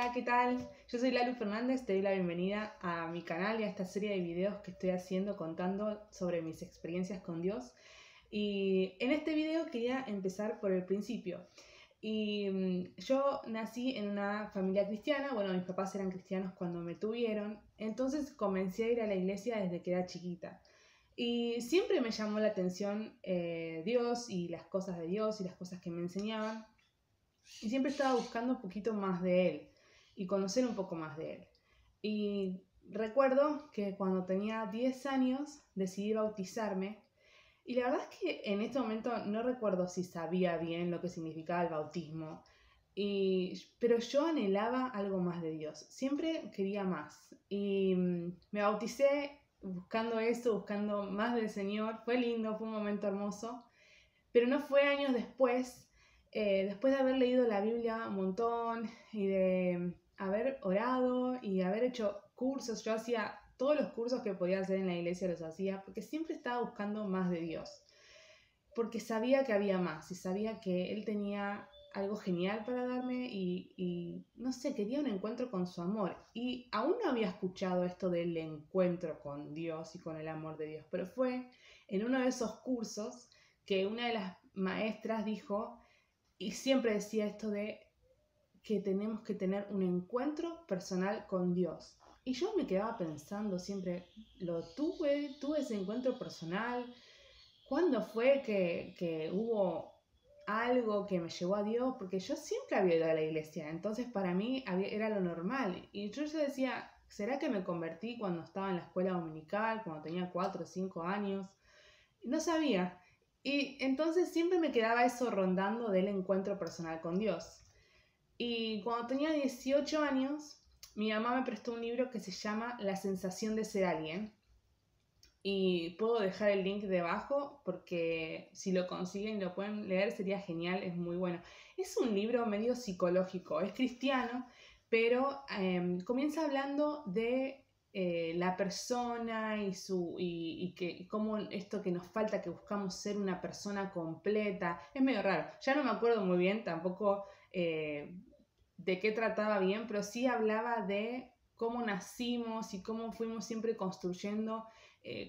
Hola, ¿qué tal? Yo soy Lalu Fernández, te doy la bienvenida a mi canal y a esta serie de videos que estoy haciendo contando sobre mis experiencias con Dios. Y en este video quería empezar por el principio. Yo nací en una familia cristiana, bueno, mis papás eran cristianos cuando me tuvieron, entonces comencé a ir a la iglesia desde que era chiquita. Y siempre me llamó la atención Dios y las cosas de Dios y las cosas que me enseñaban. Y siempre estaba buscando un poquito más de él y conocer un poco más de él. Y recuerdo que cuando tenía 10 años decidí bautizarme. Y la verdad es que en este momento no recuerdo si sabía bien lo que significaba el bautismo. Pero yo anhelaba algo más de Dios. Siempre quería más. Me bauticé buscando eso, buscando más del Señor. Fue lindo, fue un momento hermoso. Pero no fue años después, después de haber leído la Biblia un montón y de haber orado y haber hecho cursos. Yo hacía todos los cursos que podía hacer en la iglesia, los hacía porque siempre estaba buscando más de Dios. Porque sabía que había más y sabía que Él tenía algo genial para darme y no sé, quería un encuentro con su amor. Y aún no había escuchado esto del encuentro con Dios y con el amor de Dios, pero fue en uno de esos cursos que una de las maestras dijo, y siempre decía esto de que tenemos que tener un encuentro personal con Dios. Y yo me quedaba pensando siempre, tuve ese encuentro personal. ¿Cuándo fue que hubo algo que me llevó a Dios? Porque yo siempre había ido a la iglesia, entonces para mí era lo normal. Y yo decía, ¿será que me convertí cuando estaba en la escuela dominical, cuando tenía 4 o 5 años? No sabía. Y entonces siempre me quedaba eso rondando del encuentro personal con Dios. Y cuando tenía 18 años, mi mamá me prestó un libro que se llama La sensación de ser alguien. Y puedo dejar el link debajo porque si lo consiguen y lo pueden leer sería genial, es muy bueno. Es un libro medio psicológico, es cristiano, pero comienza hablando de la persona y cómo esto que nos falta, que buscamos ser una persona completa. Es medio raro, ya no me acuerdo muy bien tampoco de qué trataba bien, pero sí hablaba de cómo nacimos y cómo fuimos siempre construyendo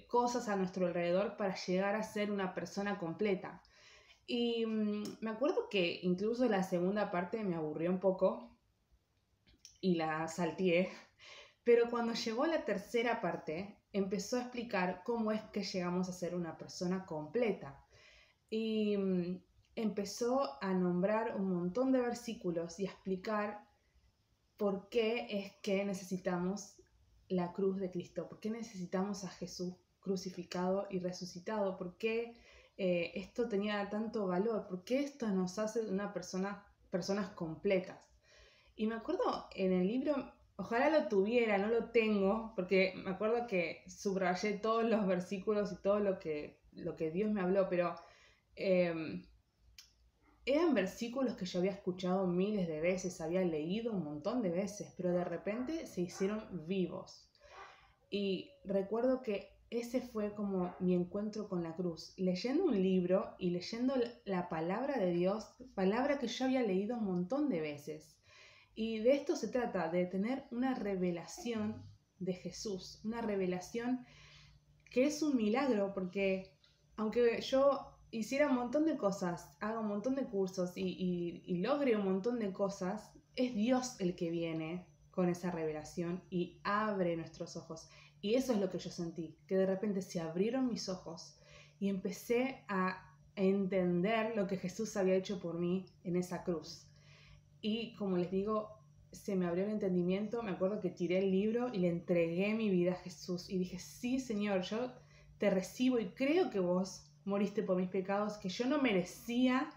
cosas a nuestro alrededor para llegar a ser una persona completa. Me acuerdo que incluso la segunda parte me aburrió un poco y la salteé, pero cuando llegó la tercera parte empezó a explicar cómo es que llegamos a ser una persona completa. Empezó a nombrar un montón de versículos y a explicar por qué es que necesitamos la cruz de Cristo, por qué necesitamos a Jesús crucificado y resucitado, por qué esto tenía tanto valor, por qué esto nos hace personas completas. Y me acuerdo en el libro, ojalá lo tuviera, no lo tengo, porque me acuerdo que subrayé todos los versículos y todo lo que Dios me habló, pero eran versículos que yo había escuchado miles de veces, había leído un montón de veces, pero de repente se hicieron vivos. Y recuerdo que ese fue como mi encuentro con la cruz, leyendo un libro y leyendo la palabra de Dios, palabra que yo había leído un montón de veces. Y de esto se trata, de tener una revelación de Jesús, una revelación que es un milagro, porque aunque yo hiciera un montón de cosas, haga un montón de cursos y logre un montón de cosas, es Dios el que viene con esa revelación y abre nuestros ojos. Y eso es lo que yo sentí, que de repente se abrieron mis ojos y empecé a entender lo que Jesús había hecho por mí en esa cruz. Y como les digo, se me abrió el entendimiento. Me acuerdo que tiré el libro y le entregué mi vida a Jesús y dije, sí, Señor, yo te recibo y creo que vos moriste por mis pecados, que yo no merecía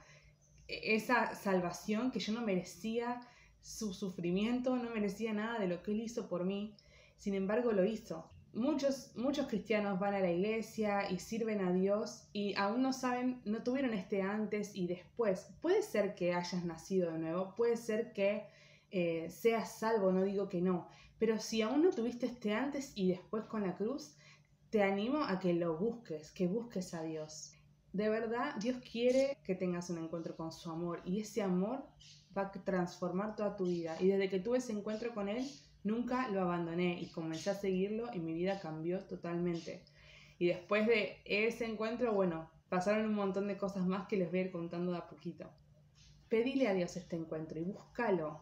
esa salvación, que yo no merecía su sufrimiento, no merecía nada de lo que Él hizo por mí. Sin embargo, lo hizo. Muchos cristianos van a la iglesia y sirven a Dios y aún no saben, no tuvieron este antes y después. Puede ser que hayas nacido de nuevo, puede ser que seas salvo, no digo que no, pero si aún no tuviste este antes y después con la cruz, te animo a que lo busques, que busques a Dios. De verdad, Dios quiere que tengas un encuentro con su amor y ese amor va a transformar toda tu vida. Y desde que tuve ese encuentro con Él, nunca lo abandoné y comencé a seguirlo y mi vida cambió totalmente. Y después de ese encuentro, bueno, pasaron un montón de cosas más que les voy a ir contando de a poquito. Pedile a Dios este encuentro y búscalo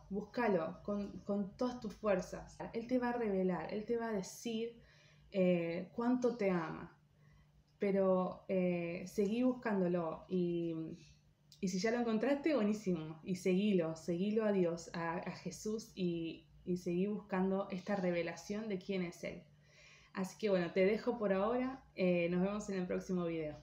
con todas tus fuerzas. Él te va a revelar, Él te va a decir cuánto te ama. Pero seguí buscándolo y si ya lo encontraste, buenísimo. Y seguilo a Dios, a Jesús y seguí buscando esta revelación de quién es Él. Así que bueno, te dejo por ahora. Nos vemos en el próximo video.